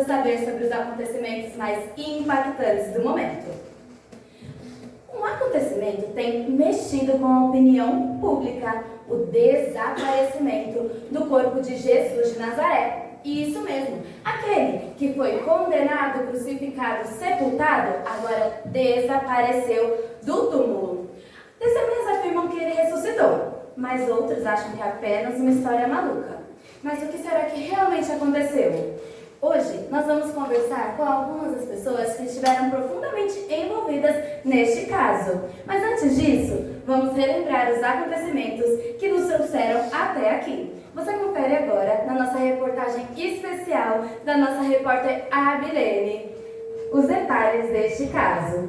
saber sobre os acontecimentos mais impactantes do momento. Um acontecimento tem mexido com a opinião pública, o desaparecimento do corpo de Jesus de Nazaré. Isso mesmo, aquele que foi condenado, crucificado, sepultado, agora desapareceu do túmulo. Testemunhas afirmam que ele ressuscitou, mas outros acham que é apenas uma história maluca. Mas o que será que realmente aconteceu? Hoje nós vamos conversar com algumas das pessoas que estiveram profundamente envolvidas neste caso. Mas antes disso, vamos relembrar os acontecimentos que nos trouxeram até aqui. Você confere agora na nossa reportagem especial da nossa repórter Abilene os detalhes deste caso.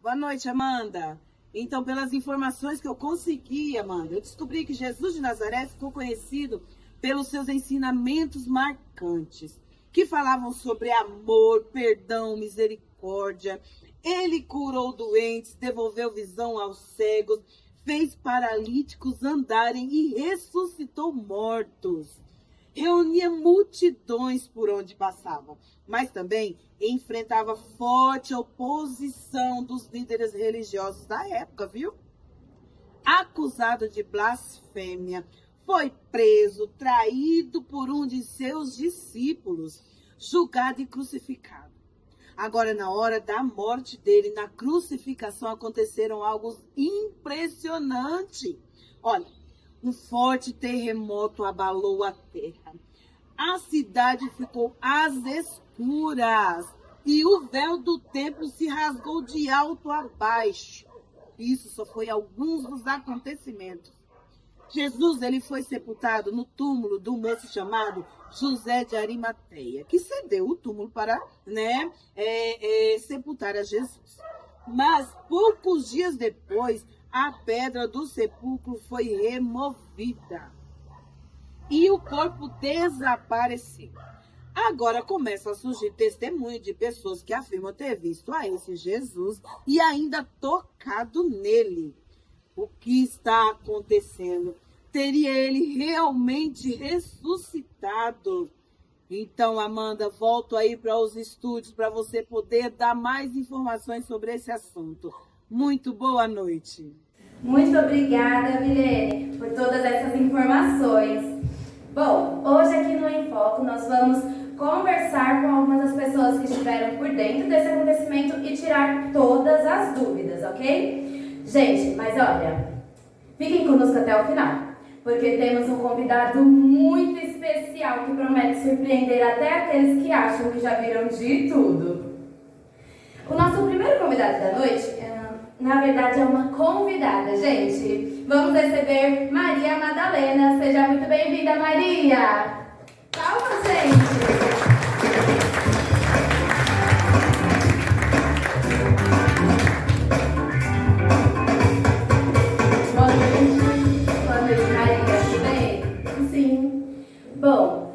Boa noite, Amanda. Então, pelas informações que eu consegui, Amanda, eu descobri que Jesus de Nazaré ficou conhecido pelos seus ensinamentos marcantes, que falavam sobre amor, perdão, misericórdia. Ele curou doentes, devolveu visão aos cegos, fez paralíticos andarem e ressuscitou mortos. Reunia multidões por onde passava, mas também enfrentava forte oposição dos líderes religiosos da época, viu? Acusado de blasfêmia, foi preso, traído por um de seus discípulos, julgado e crucificado. Agora, na hora da morte dele, na crucificação, aconteceram algo impressionante. Olha, um forte terremoto abalou a terra. A cidade ficou às escuras e o véu do templo se rasgou de alto a baixo. Isso só foi alguns dos acontecimentos. Jesus, ele foi sepultado no túmulo do moço chamado José de Arimateia, que cedeu o túmulo para sepultar a Jesus. Mas poucos dias depois, a pedra do sepulcro foi removida e o corpo desapareceu. Agora começa a surgir testemunho de pessoas que afirmam ter visto a esse Jesus e ainda tocado nele. O que está acontecendo? Teria ele realmente ressuscitado? Então, Amanda, volto aí para os estúdios para você poder dar mais informações sobre esse assunto. Muito boa noite. Muito obrigada, Milene, por todas essas informações. Bom, hoje aqui no Em Foco nós vamos conversar com algumas das pessoas que estiveram por dentro desse acontecimento e tirar todas as dúvidas, ok? Gente, mas olha, fiquem conosco até o final, porque temos um convidado muito especial que promete surpreender até aqueles que acham que já viram de tudo. O nosso primeiro convidado da noite, na verdade, é uma convidada, gente. Vamos receber Maria Madalena. Seja muito bem-vinda, Maria! Palmas, gente! Bom,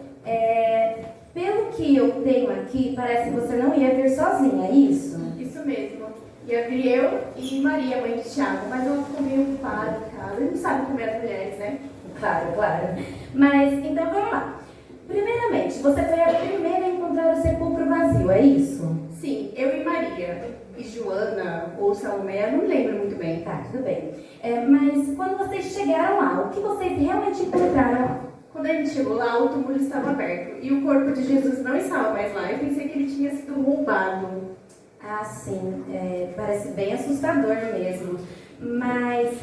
pelo que eu tenho aqui, parece que você não ia vir sozinha, é isso? Isso mesmo. Ia vir eu e Maria, mãe de Thiago, mas ela ficou meio ocupada em casa. A gente sabe como é as mulheres, né? Claro, claro. Mas, então vamos lá. Primeiramente, você foi a primeira a encontrar o sepulcro vazio, é isso? Sim, eu e Maria. E Joana ou Salomé, eu não me lembro muito bem. Tá, tudo bem. Mas quando vocês chegaram lá, o que vocês realmente encontraram lá? Quando a gente chegou lá, o túmulo estava aberto e o corpo de Jesus não estava mais lá. Eu pensei que ele tinha sido roubado. Ah, sim. Parece bem assustador mesmo. Mas,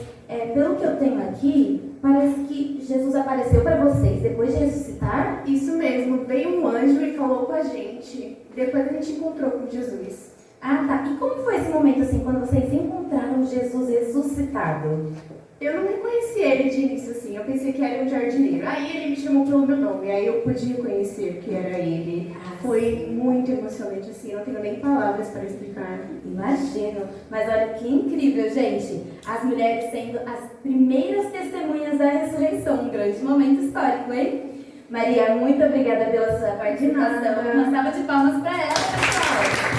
pelo que eu tenho aqui, parece que Jesus apareceu para vocês depois de ressuscitar? Isso mesmo. Veio um anjo e falou com a gente. Depois a gente encontrou com Jesus. Ah, tá. E como foi esse momento, assim, quando vocês encontraram Jesus ressuscitado? Eu não reconheci ele de início, assim. Eu pensei que era um jardineiro. Aí ele me chamou pelo meu nome. Aí eu pude reconhecer que era ele. Foi muito emocionante, assim. Eu não tenho nem palavras para explicar. Imagino. Mas olha que incrível, gente. As mulheres sendo as primeiras testemunhas da ressurreição. Um grande momento histórico, hein? Maria, muito obrigada pela sua participação. Uma salva de palmas para ela, pessoal.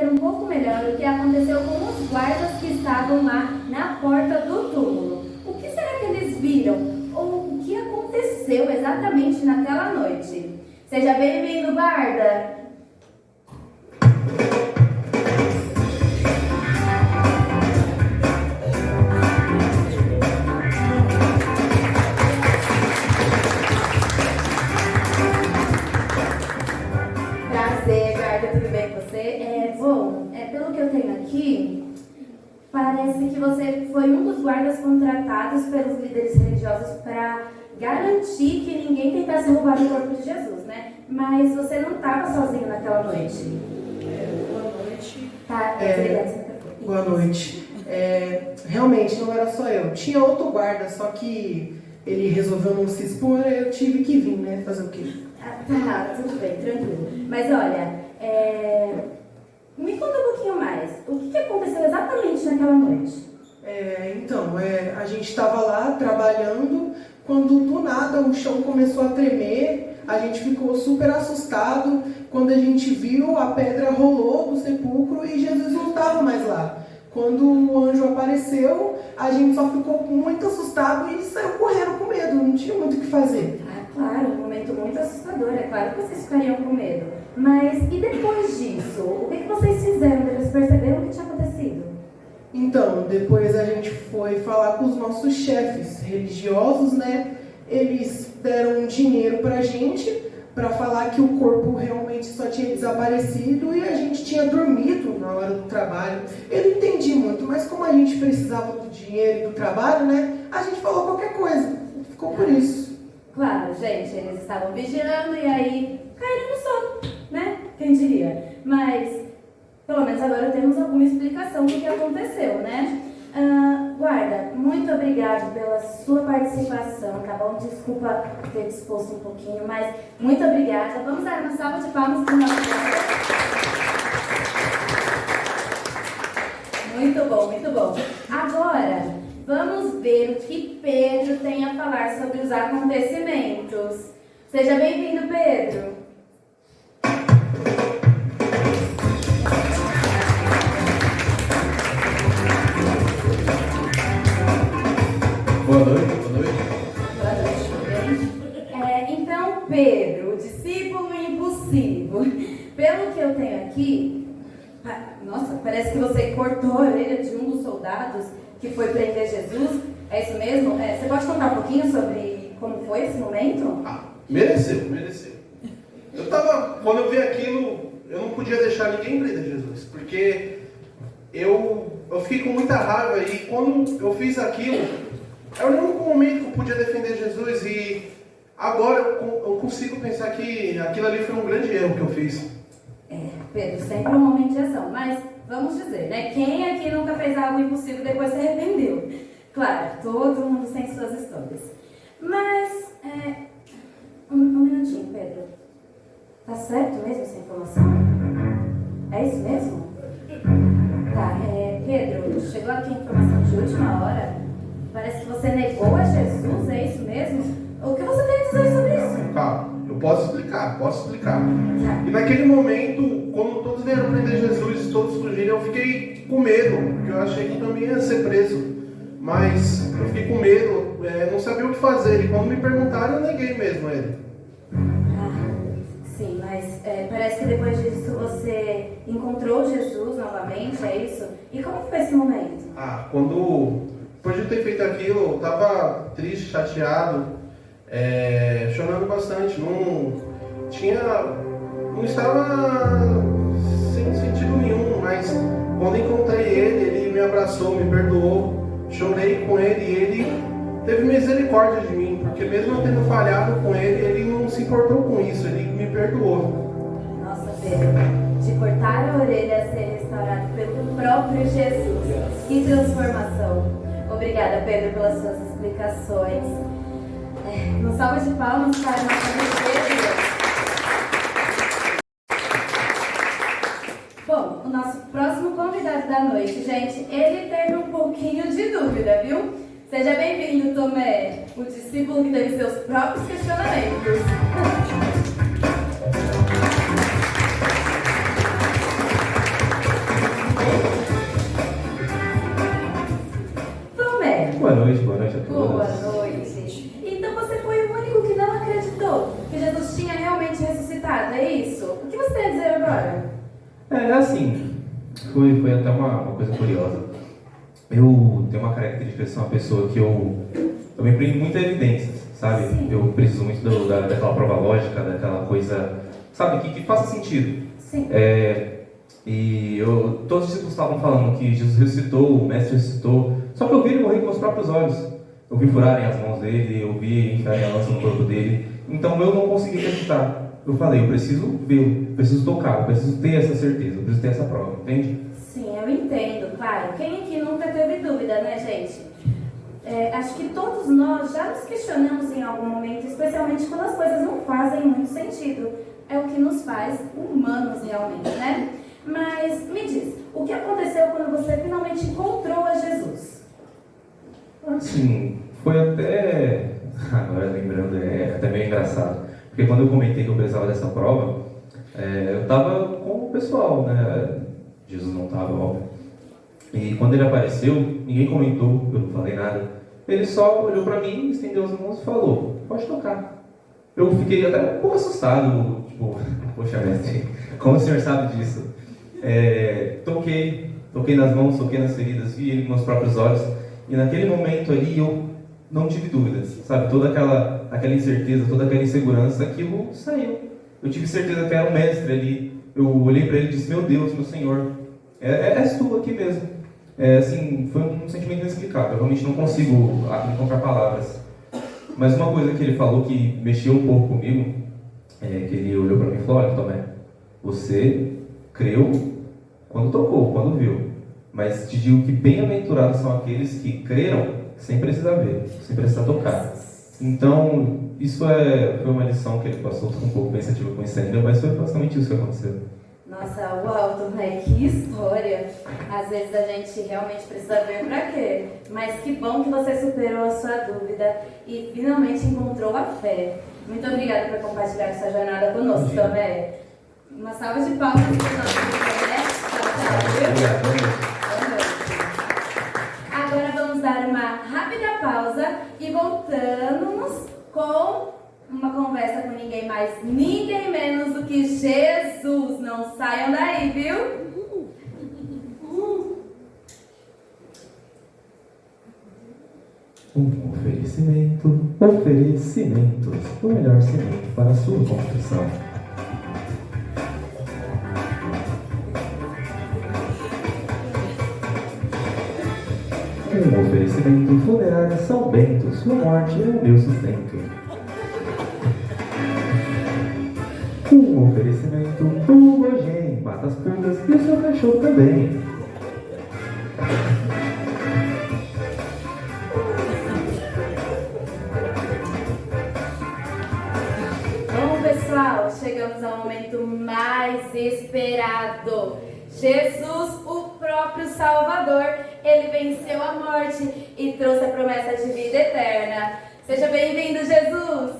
Um pouco melhor o que aconteceu com os guardas que estavam lá na porta do túmulo. O exatamente naquela noite. Seja bem-vindo, guarda! Prazer, guarda, tudo bem com você? Pelo que eu tenho aqui, parece que você foi um dos guardas contratados pelos líderes religiosos para garantir que ninguém tentasse roubar o corpo de Jesus, né? Mas você não estava sozinho naquela noite. Boa noite. Tá, Boa noite. Realmente não era só eu. Tinha outro guarda, só que ele resolveu não se expor, eu tive que vir, né? Fazer o quê? Tá, tudo bem, tranquilo. Mas olha, me conta um pouquinho mais. O que aconteceu exatamente naquela noite? A gente estava lá trabalhando, quando do nada o chão começou a tremer, a gente ficou super assustado. Quando a gente viu, a pedra rolou do sepulcro e Jesus não estava mais lá. Quando o anjo apareceu, a gente só ficou muito assustado e saiu correndo com medo, não tinha muito o que fazer. Ah, claro, um momento muito assustador, é claro que vocês ficariam com medo. Mas e depois disso? O que vocês fizeram? Eles perceberam o que tinha acontecido? Então, depois a gente foi falar com os nossos chefes religiosos, né? Eles deram um dinheiro pra gente, para falar que o corpo realmente só tinha desaparecido e a gente tinha dormido na hora do trabalho. Eu não entendi muito, mas como a gente precisava do dinheiro e do trabalho, né? A gente falou qualquer coisa. Ficou por isso. Claro, gente, eles estavam vigiando e aí caíram no sono, né? Quem diria? Mas, pelo menos agora temos alguma explicação do que aconteceu, né? Guarda, muito obrigada pela sua participação, tá bom? Desculpa ter disposto um pouquinho, mas muito obrigada. Vamos dar uma salva de palmas para o nosso guarda. Muito bom, muito bom. Agora, vamos ver o que Pedro tem a falar sobre os acontecimentos. Seja bem-vindo, Pedro. Boa noite, boa noite. Boa noite, tudo bem? Então, Pedro, o discípulo impossível. Pelo que eu tenho aqui, nossa, parece que você cortou a orelha de um dos soldados que foi prender Jesus. É isso mesmo? Você pode contar um pouquinho sobre como foi esse momento? Mereceu. Quando eu vi aquilo, eu não podia deixar ninguém prender Jesus, porque eu fiquei com muita raiva e quando eu fiz aquilo, era o único momento que eu podia defender Jesus e agora eu consigo pensar que aquilo ali foi um grande erro que eu fiz. Pedro, sempre um momento de ação, mas vamos dizer, né? Quem aqui nunca fez algo impossível e depois se arrependeu? Claro, todo mundo tem suas histórias. Mas, um minutinho, Pedro. Tá certo mesmo essa informação? É isso mesmo? Tá, Pedro, chegou aqui a informação de última hora. Parece que você negou a Jesus, é isso mesmo? O que você tem a dizer sobre isso? Calma, eu posso explicar. E naquele momento, quando todos vieram prender Jesus e todos fugiram, eu fiquei com medo, porque eu achei que também ia ser preso. Mas eu fiquei com medo, não sabia o que fazer. E quando me perguntaram, eu neguei mesmo a ele. Sim, mas parece que depois disso você encontrou Jesus novamente, é isso? E como foi esse momento? Depois de ter feito aquilo, eu estava triste, chateado, chorando bastante. Não estava sem sentido nenhum, mas quando encontrei ele me abraçou, me perdoou, chorei com ele e ele teve misericórdia de mim, porque mesmo eu tendo falhado com ele, ele não se importou com isso, ele me perdoou. Nossa, Pedro, de cortar a orelha a ser restaurado pelo próprio Jesus. Que transformação! Obrigada, Pedro, pelas suas explicações. Uma salva de palmas para a nossa Pedro. Bom, o nosso próximo convidado da noite, gente, ele teve um pouquinho de dúvida, viu? Seja bem-vindo, Tomé, o discípulo que teve seus próprios questionamentos. Boa noite a todos. Boa noite. Então você foi o único que não acreditou. Assim, foi até uma coisa curiosa. Eu tenho uma característica de ser uma pessoa que eu me prendo muito a evidências, sabe? Sim. Eu preciso muito daquela prova lógica, daquela coisa, sabe, que faça sentido. Sim. Todos os discípulos estavam falando que Jesus ressuscitou, o Mestre ressuscitou, só que eu vi ele morrer com meus próprios olhos. Eu vi furarem as mãos dele, eu vi enfiarem a lança no corpo dele. Então eu não consegui acreditar. Eu falei, eu preciso vê-lo, preciso tocar, eu preciso ter essa certeza, eu preciso ter essa prova, entende? Sim, eu entendo, claro. Quem aqui nunca teve dúvida, né, gente? Acho que todos nós já nos questionamos em algum momento, especialmente quando as coisas não fazem muito sentido. É o que nos faz humanos realmente, né? Mas me diz, o que aconteceu quando você finalmente encontrou a Jesus? Assim, foi até... Agora lembrando, é até meio engraçado. Porque quando eu comentei que eu precisava dessa prova, eu estava com o pessoal, né? Jesus não estava, óbvio. E quando ele apareceu, ninguém comentou, eu não falei nada. Ele só olhou para mim, estendeu as mãos e falou, pode tocar. Eu fiquei até um pouco assustado, tipo, poxa, mestre, como o senhor sabe disso? Toquei nas mãos, toquei nas feridas, vi ele com meus próprios olhos. E naquele momento ali eu não tive dúvidas, sabe? Toda aquela incerteza, toda aquela insegurança, aquilo saiu. Eu tive certeza que era um mestre ali. Eu olhei para ele e disse, meu Deus, meu Senhor, és tu aqui mesmo. Assim, foi um sentimento inexplicável. Eu realmente não consigo encontrar palavras. Mas uma coisa que ele falou que mexeu um pouco comigo, que ele olhou para mim e falou, olha, Tomé, você creu quando tocou, quando viu. Mas te digo que bem-aventurados são aqueles que creram sem precisar ver, sem precisar tocar. Então, isso foi uma lição que ele passou, um pouco pensativa com isso ainda, mas foi basicamente isso que aconteceu. Nossa, uau, Tomé, que história! Às vezes a gente realmente precisa ver pra quê? Mas que bom que você superou a sua dúvida e finalmente encontrou a fé. Muito obrigada por compartilhar essa jornada conosco, Tomé. Uma salva de palmas para o nosso Tomé. Obrigado, boa noite. Agora vamos dar uma rápida pausa e voltamos com uma conversa com ninguém mais, ninguém menos do que Jesus. Não saiam daí, viu? Um oferecimentos, o melhor cimento para a sua construção. Um oferecimento funerária São Bento, sua morte é o meu sustento. Um oferecimento Tubogem, mata as pulgas e o seu cachorro também. Bom, pessoal, chegamos ao momento mais esperado. Jesus, o próprio Salvador, ele venceu a morte e trouxe a promessa de vida eterna. Seja bem-vindo, Jesus!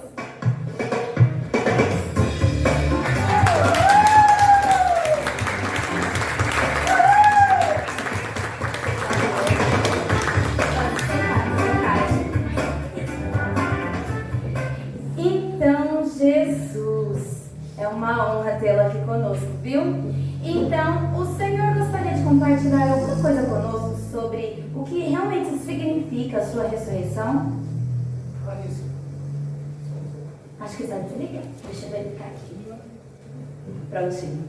Então, Jesus, é uma honra tê-lo aqui conosco, viu? Então, o Senhor gostaria de compartilhar alguma coisa conosco sobre o que realmente significa a sua ressurreição? Acho que sabe desligar. Deixa eu verificar aqui. Prontinho.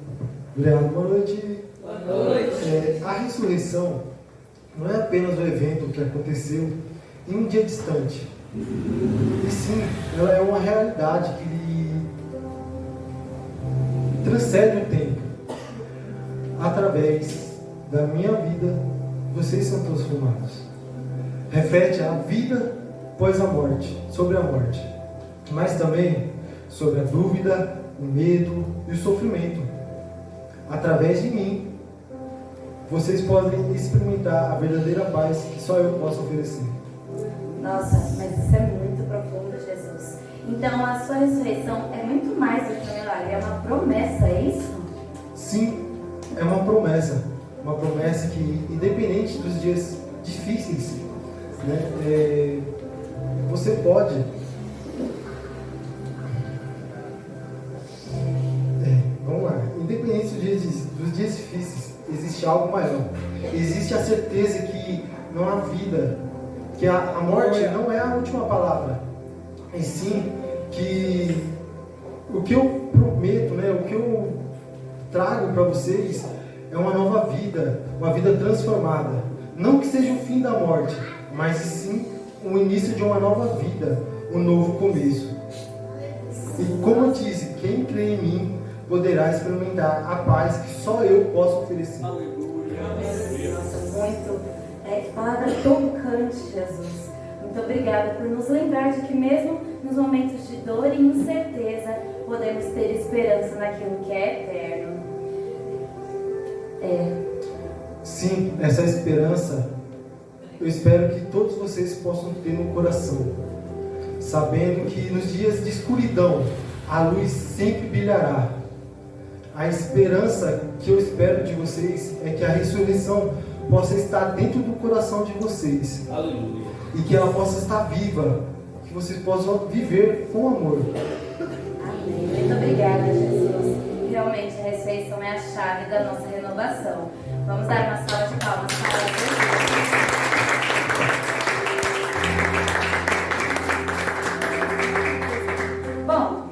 Obrigado, boa noite. Boa noite. A ressurreição não é apenas um evento que aconteceu em um dia distante. E sim, ela é uma realidade que transcende o tempo. Através da minha vida, vocês são transformados. Reflete a vida após a morte, sobre a morte, mas também sobre a dúvida, o medo e o sofrimento. Através de mim, vocês podem experimentar a verdadeira paz que só eu posso oferecer. Nossa, mas isso é muito profundo, Jesus. Então, a sua ressurreição é muito mais do que um milagre, é uma promessa, é isso? Sim, é uma promessa que, independente dos dias difíceis, né, você pode vamos lá, independente dos dias difíceis, existe algo maior. Existe a certeza que não há vida, que a morte não é a última palavra. E sim que o que eu prometo, né, o que eu trago para vocês é uma nova vida, uma vida transformada. Não que seja o fim da morte, mas sim o início de uma nova vida, um novo começo. E como eu disse, quem crê em mim poderá experimentar a paz que só eu posso oferecer. Nossa, muito. Que palavra tocante, Jesus. Muito obrigada por nos lembrar de que mesmo nos momentos de dor e incerteza, podemos ter esperança naquilo que é eterno. Sim, essa esperança eu espero que todos vocês possam ter no coração, sabendo que nos dias de escuridão a luz sempre brilhará. A esperança que eu espero de vocês é que a ressurreição possa estar dentro do coração de vocês. Aleluia. E que ela possa estar viva, que vocês possam viver com amor. Amém. Muito obrigada, Jesus. Realmente a ressurreição é a chave da nossa renovação. Vamos dar uma salva de palmas para Jesus. Bom,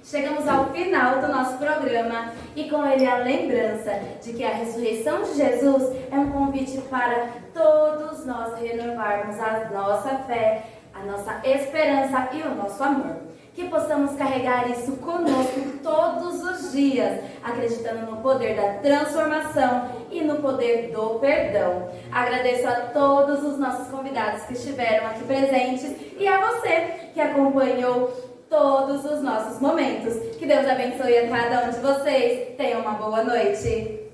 chegamos ao final do nosso programa e com ele a lembrança de que a ressurreição de Jesus é um convite para todos nós renovarmos a nossa fé, a nossa esperança e o nosso amor. Que possamos carregar isso conosco todos os dias, acreditando no poder da transformação e no poder do perdão. Agradeço a todos os nossos convidados que estiveram aqui presentes e a você que acompanhou todos os nossos momentos. Que Deus abençoe a cada um de vocês. Tenham uma boa noite.